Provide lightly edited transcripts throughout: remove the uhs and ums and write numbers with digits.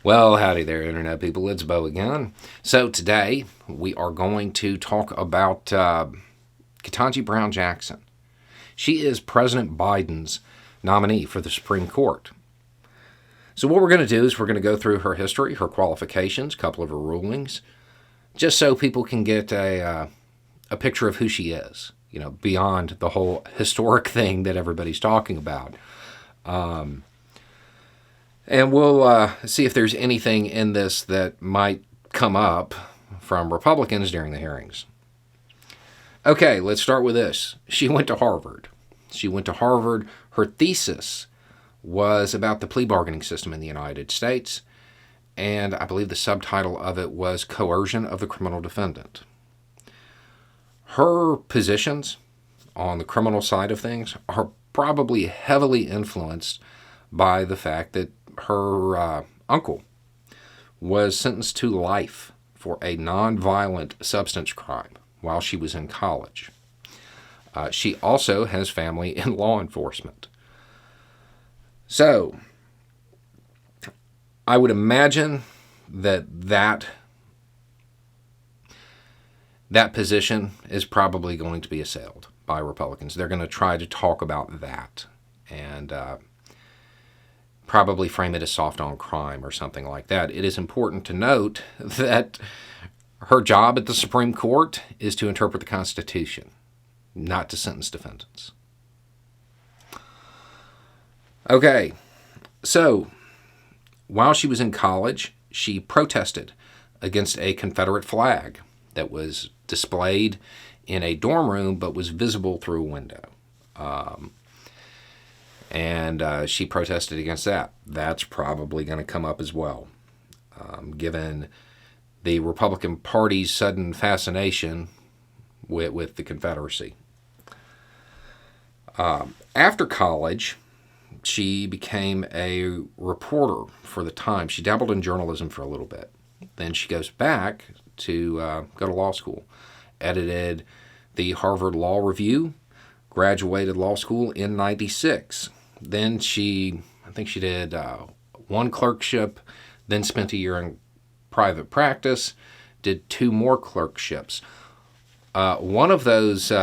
Well, howdy there, Internet people. It's Bo again. So today we are going to talk about Ketanji Brown Jackson. She is President Biden's nominee for the Supreme Court. So what we're going to do is we're going to go through her history, her qualifications, a couple of her rulings, just so people can get a picture of who she is, beyond the whole historic thing that everybody's talking about. And we'll see if there's anything in this that might come up from Republicans during the hearings. Okay, let's start with this. She went to Harvard. Her thesis was about the plea bargaining system in the United States, and I believe the subtitle of it was Coercion of the Criminal Defendant. Her positions on the criminal side of things are probably heavily influenced by the fact that her uncle was sentenced to life for a nonviolent substance crime while she was in college. She also has family in law enforcement. So, I would imagine that position is probably going to be assailed by Republicans. They're going to try to talk about that and probably frame it as soft on crime or something like that. It is important to note that her job at the Supreme Court is to interpret the Constitution, not to sentence defendants. Okay, so while she was in college, she protested against a Confederate flag that was displayed in a dorm room but was visible through a window. And she protested against that. That's probably going to come up as well, given the Republican Party's sudden fascination with the Confederacy. After college, she became a reporter for the Times. She dabbled in journalism for a little bit. Then she goes back to go to law school, edited the Harvard Law Review, graduated law school in '96. Then I think she did one clerkship, then spent a year in private practice, did 2 more clerkships. One of those,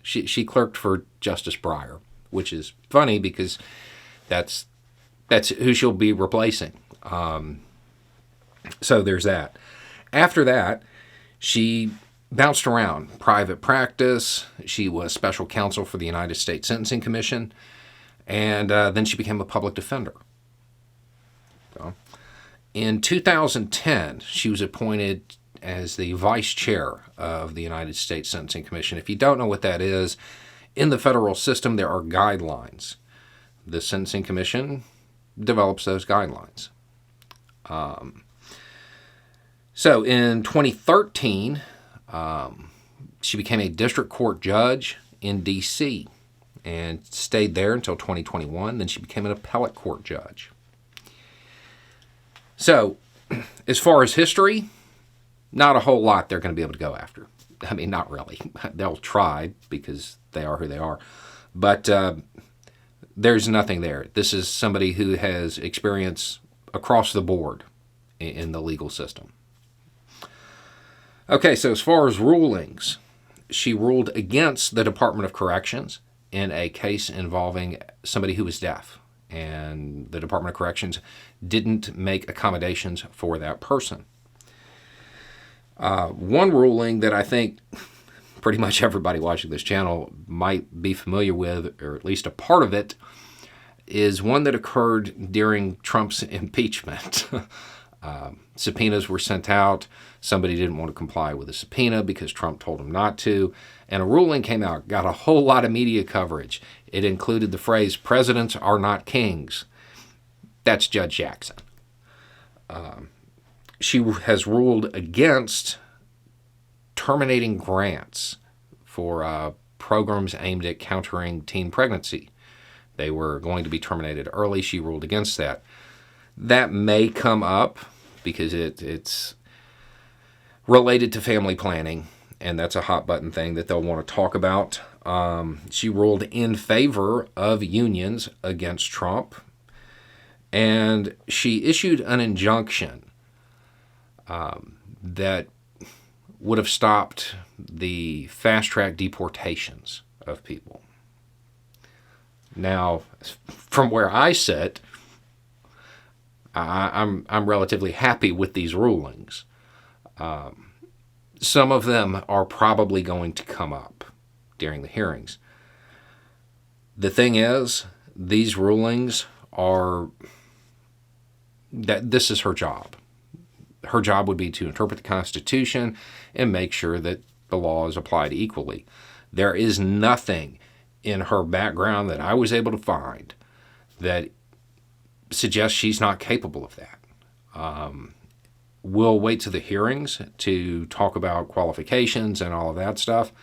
she clerked for Justice Breyer, which is funny because that's who she'll be replacing. So there's that. After that, she bounced around private practice. She was special counsel for the United States Sentencing Commission, and then she became a public defender. So, in 2010, she was appointed as the vice chair of the United States Sentencing Commission. If you don't know what that is, in the federal system, there are guidelines. The Sentencing Commission develops those guidelines. So in 2013, she became a district court judge in D.C. and stayed there until 2021. Then she became an appellate court judge. So, as far as history, not a whole lot they're going to be able to go after. I mean, not really. They'll try because they are who they are. But there's nothing there. This is somebody who has experience across the board in the legal system. Okay, so as far as rulings, she ruled against the Department of Corrections in a case involving somebody who was deaf, and the Department of Corrections didn't make accommodations for that person. One ruling that I think pretty much everybody watching this channel might be familiar with, or at least a part of it, is one that occurred during Trump's impeachment. Subpoenas were sent out. Somebody didn't want to comply with a subpoena because Trump told him not to. And a ruling came out, got a whole lot of media coverage. It included the phrase, "Presidents are not kings." That's Judge Jackson. She has ruled against terminating grants for programs aimed at countering teen pregnancy. They were going to be terminated early. She ruled against that. That may come up because it's related to family planning, and that's a hot button thing that they'll want to talk about. She ruled in favor of unions against Trump. And she issued an injunction that would have stopped the fast-track deportations of people. Now, from where I sit, I'm relatively happy with these rulings. Some of them are probably going to come up during the hearings. The thing is, these rulings are that this is her job. Her job would be to interpret the Constitution and make sure that the law is applied equally. There is nothing in her background that I was able to find that suggests she's not capable of that. We'll wait to the hearings to talk about qualifications and all of that stuff.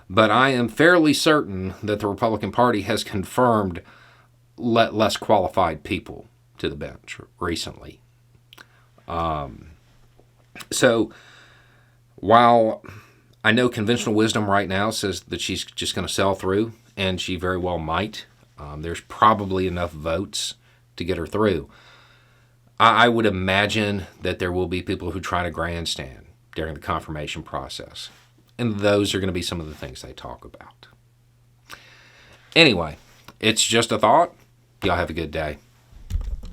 But I am fairly certain that the Republican Party has confirmed less qualified people to the bench recently. So while I know conventional wisdom right now says that she's just going to sail through, and she very well might, there's probably enough votes to get her through. I would imagine that there will be people who try to grandstand during the confirmation process. And those are going to be some of the things they talk about. Anyway, it's just a thought. Y'all have a good day.